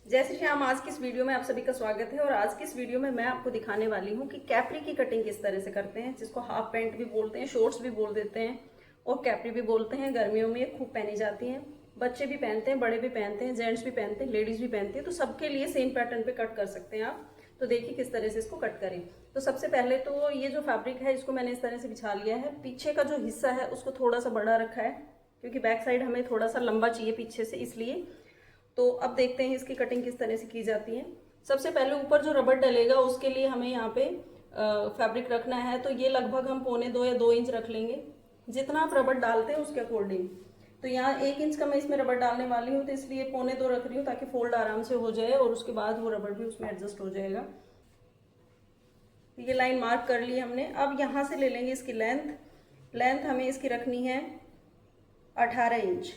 जय श्री श्याम। आज की इस वीडियो में आप सभी का स्वागत है और आज की इस वीडियो में मैं आपको दिखाने वाली हूँ कि कैप्री की कटिंग किस तरह से करते हैं, जिसको हाफ पैंट भी बोलते हैं, शॉर्ट्स भी बोल देते हैं और कैप्री भी बोलते हैं। गर्मियों में ये खूब पहनी जाती हैं, बच्चे भी पहनते हैं, बड़े भी पहनते हैं, जेंट्स भी पहनते हैं, लेडीज भी पहनते हैं। तो सबके लिए सेम पैटर्न पे कट कर सकते हैं आप। तो देखिए किस तरह से इसको कट करें। तो सबसे पहले तो ये जो फैब्रिक है इसको मैंने इस तरह से बिछा लिया है। पीछे का जो हिस्सा है उसको थोड़ा सा बढ़ा रखा है क्योंकि बैक साइड हमें थोड़ा सा लंबा चाहिए पीछे से, इसलिए। तो अब देखते हैं इसकी कटिंग किस तरह से की जाती है। सबसे पहले ऊपर जो रबड़ डलेगा उसके लिए हमें यहाँ पे फैब्रिक रखना है। तो ये लगभग हम 1.25 या 2 इंच रख लेंगे, जितना आप रबड़ डालते हैं उसके अकॉर्डिंग। तो यहाँ 1 इंच का मैं इसमें रबड़ डालने वाली हूँ, तो इसलिए 1.25 रख रही हूँ ताकि फोल्ड आराम से हो जाए और उसके बाद वो रबड़ भी उसमें एडजस्ट हो जाएगा। ये लाइन मार्क कर ली हमने। अब यहाँ से ले लेंगे इसकी लेंथ हमें इसकी रखनी है 18 इंच।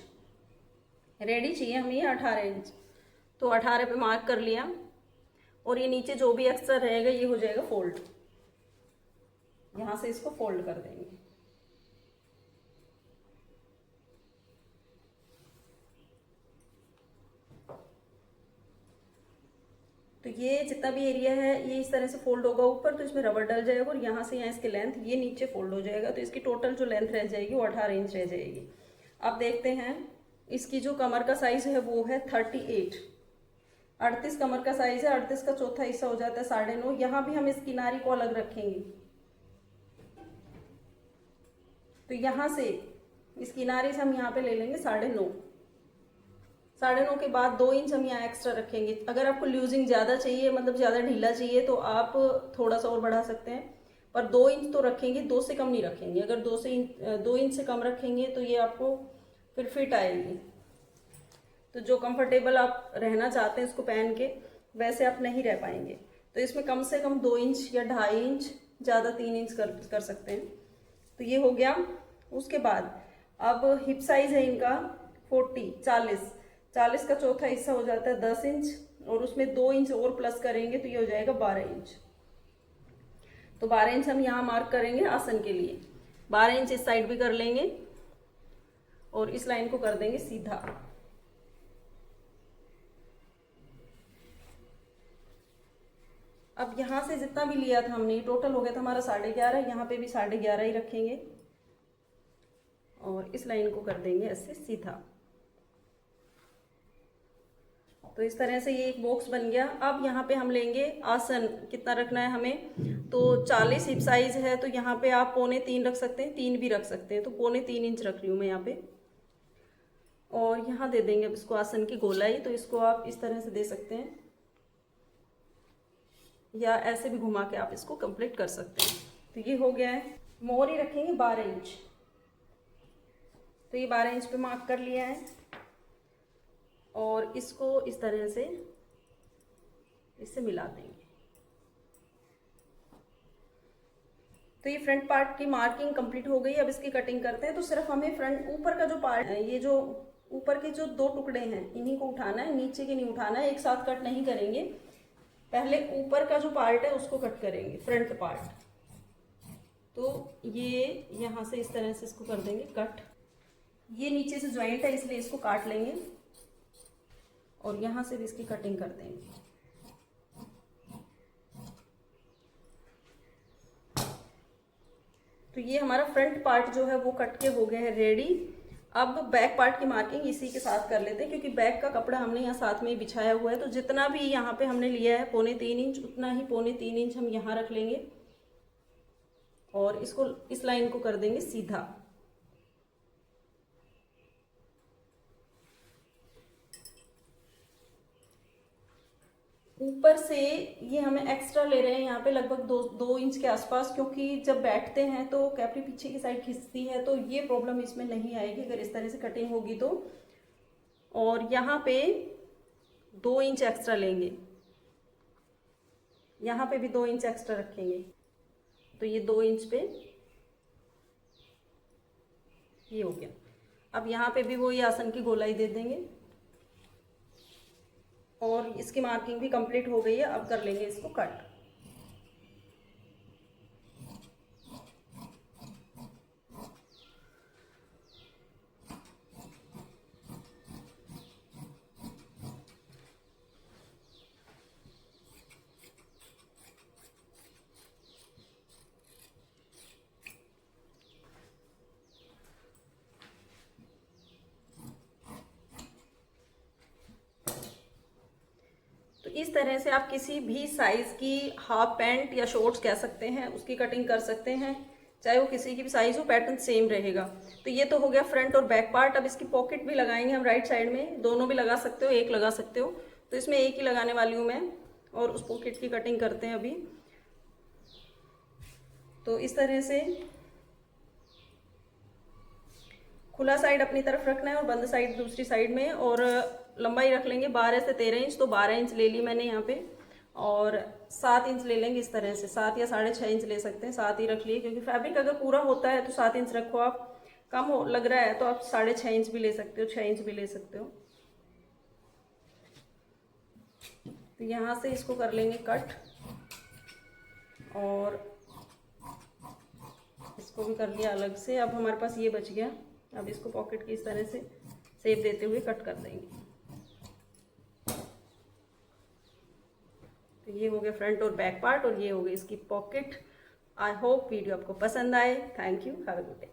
रेडी चाहिए हमें ये 18 इंच। तो 18 पे मार्क कर लिया और ये नीचे जो भी एक्स्ट्रा रहेगा ये हो जाएगा फोल्ड। यहाँ से इसको फोल्ड कर देंगे। तो ये जितना भी एरिया है ये इस तरह से फोल्ड होगा ऊपर, तो इसमें रबड़ डल जाएगा और यहाँ से यहाँ इसकी लेंथ ये नीचे फोल्ड हो जाएगा। तो इसकी टोटल जो लेंथ रह जाएगी वो 18 इंच रह जाएगी। अब देखते हैं इसकी जो कमर का साइज है वो है 38। 38 कमर का साइज है। 38 का चौथा हिस्सा हो जाता है 9.5। यहाँ भी हम इस किनारी को अलग रखेंगे। तो यहाँ से इस किनारे से हम यहाँ पे ले लेंगे 9.5। 9.5 के बाद 2 इंच हम यहाँ एक्स्ट्रा रखेंगे। अगर आपको लूजिंग ज़्यादा चाहिए, मतलब ज़्यादा ढीला चाहिए, तो आप थोड़ा सा और बढ़ा सकते हैं, पर 2 इंच तो रखेंगे, 2 से कम नहीं रखेंगे। अगर 2 इंच से कम रखेंगे तो ये आपको फिर फिट आएगी। तो जो कंफर्टेबल आप रहना चाहते हैं इसको पहन के, वैसे आप नहीं रह पाएंगे। तो इसमें कम से कम 2 इंच या 2.5 इंच, ज़्यादा 3 इंच कर सकते हैं। तो ये हो गया। उसके बाद अब हिप साइज है इनका 40 का चौथा हिस्सा हो जाता है 10 इंच और उसमें 2 इंच और प्लस करेंगे तो ये हो जाएगा 12 इंच। तो 12 इंच हम यहाँ मार्क करेंगे आसन के लिए। 12 इंच इस साइड भी कर लेंगे और इस लाइन को कर देंगे सीधा। अब यहाँ से जितना भी लिया था हमने, टोटल हो गया था हमारा 11.5। यहाँ पे भी 11.5 ही रखेंगे और इस लाइन को कर देंगे ऐसे सीधा। तो इस तरह से ये एक बॉक्स बन गया। अब यहाँ पे हम लेंगे आसन। कितना रखना है हमें, तो 40 हिप साइज है, तो यहाँ पे आप 2.25 रख सकते हैं, 3 भी रख सकते हैं। तो 2.25 इंच रख रही हूँ मैं यहाँ पे। और यहाँ दे देंगे अब इसको आसन की गोलाई। तो इसको आप इस तरह से दे सकते हैं या ऐसे भी घुमा के आप इसको कंप्लीट कर सकते हैं। तो ये हो गया है। मोहरी रखेंगे 12 इंच। तो ये 12 इंच पे मार्क कर लिया है और इसको इस तरह से इससे मिला देंगे। तो ये फ्रंट पार्ट की मार्किंग कंप्लीट हो गई। अब इसकी कटिंग करते हैं। तो सिर्फ हमें फ्रंट ऊपर का जो पार्ट है, ये जो ऊपर के जो 2 टुकड़े हैं इन्हीं को उठाना है, नीचे के नहीं उठाना है। एक साथ कट नहीं करेंगे, पहले ऊपर का जो पार्ट है उसको कट करेंगे, फ्रंट पार्ट। तो ये यहाँ से इस तरह से इसको कर देंगे कट। ये नीचे से ज्वाइंट है इसलिए इसको काट लेंगे और यहाँ से भी इसकी कटिंग कर देंगे। तो ये हमारा फ्रंट पार्ट जो है वो कट के हो गया है रेडी। अब बैक पार्ट की मार्किंग इसी के साथ कर लेते हैं क्योंकि बैक का कपड़ा हमने यहाँ साथ में ही बिछाया हुआ है। तो जितना भी यहाँ पे हमने लिया है 3.25 इंच, उतना ही 3.25 इंच हम यहाँ रख लेंगे और इसको इस लाइन को कर देंगे सीधा। ऊपर से ये हमें एक्स्ट्रा ले रहे हैं यहाँ पे लगभग 2 इंच के आसपास, क्योंकि जब बैठते हैं तो कैप्री पीछे की साइड खिंचती है। तो ये प्रॉब्लम इसमें नहीं आएगी अगर इस तरह से कटिंग होगी तो। और यहाँ पे 2 इंच एक्स्ट्रा लेंगे, यहाँ पे भी 2 इंच एक्स्ट्रा रखेंगे। तो ये 2 इंच पे ये हो गया। अब यहाँ पे भी वही आसन की गोलाई दे देंगे और इसकी मार्किंग भी कंप्लीट हो गई है। अब कर लेंगे इसको कट। इस तरह से आप किसी भी साइज की हाफ पैंट या शॉर्ट्स कह सकते हैं उसकी कटिंग कर सकते हैं, चाहे वो किसी की भी साइज हो, पैटर्न सेम रहेगा। तो ये तो हो गया फ्रंट और बैक पार्ट। अब इसकी पॉकेट भी लगाएंगे हम राइट साइड में, दोनों भी लगा सकते हो, एक लगा सकते हो, तो इसमें एक ही लगाने वाली हूँ मैं। और उस पॉकेट की कटिंग करते हैं अभी। तो इस तरह से खुला साइड अपनी तरफ रखना है और बंद साइड दूसरी साइड में। और लंबाई रख लेंगे 12 से 13 इंच, तो 12 इंच ले ली मैंने यहाँ पे। और 7 इंच ले लेंगे इस तरह से, 7 या 6.5 इंच ले सकते हैं, 7 ही रख लिए, क्योंकि फैब्रिक अगर पूरा होता है तो 7 इंच रखो। आप कम हो लग रहा है तो आप 6.5 इंच भी ले सकते हो, 6 इंच भी ले सकते हो। तो यहाँ से इसको कर लेंगे कट, और इसको भी कर लिया अलग से। अब हमारे पास ये बच गया। अब इसको पॉकेट की इस तरह से शेप देते हुए कट कर देंगे। तो ये हो गया फ्रंट और बैक पार्ट, और ये हो गई इसकी पॉकेट। आई होप वीडियो आपको पसंद आए। Thank you, have a good day.